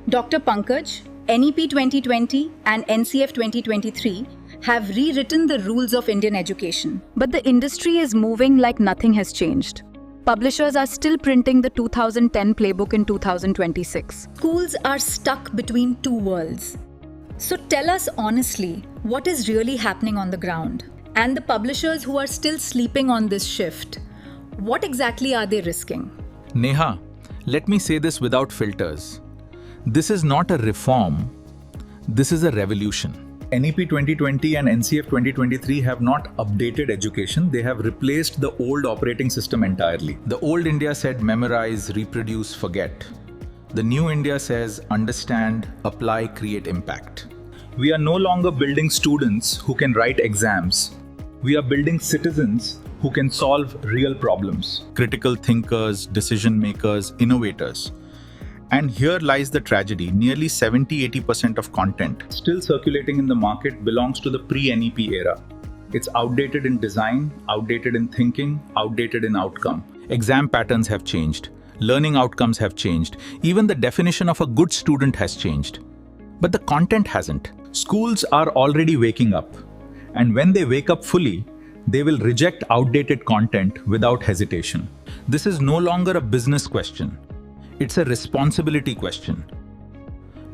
Dr. Pankaj, NEP 2020 and NCF 2023 have rewritten the rules of Indian education. But the industry is moving like nothing has changed. Publishers are still printing the 2010 playbook in 2026. Schools are stuck between two worlds. So tell us honestly, what is really happening on the ground? And the publishers who are still sleeping on this shift, what exactly are they risking? Neha, let me say this without filters. This is not a reform. This is a revolution. NEP 2020 and NCF 2023 have not updated education. They have replaced the old operating system entirely. The old India said memorize, reproduce, forget. The new India says understand, apply, create impact. We are no longer building students who can write exams. We are building citizens who can solve real problems. Critical thinkers, decision makers, innovators. And here lies the tragedy. Nearly 70-80% of content Still circulating in the market belongs to the pre-NEP era. It's outdated in design, outdated in thinking, outdated in outcome. exam patterns have changed. Learning outcomes have changed. Even the definition of a good student has changed. But the content hasn't. Schools are already waking up. And when they wake up fully, they will reject outdated content without hesitation. This is no longer a business question. It's a responsibility question.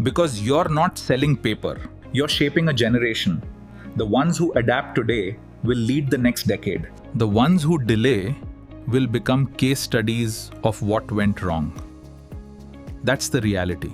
Because you're not selling paper. You're shaping a generation. The ones who adapt today will lead the next decade. The ones who delay will become case studies of what went wrong. That's the reality.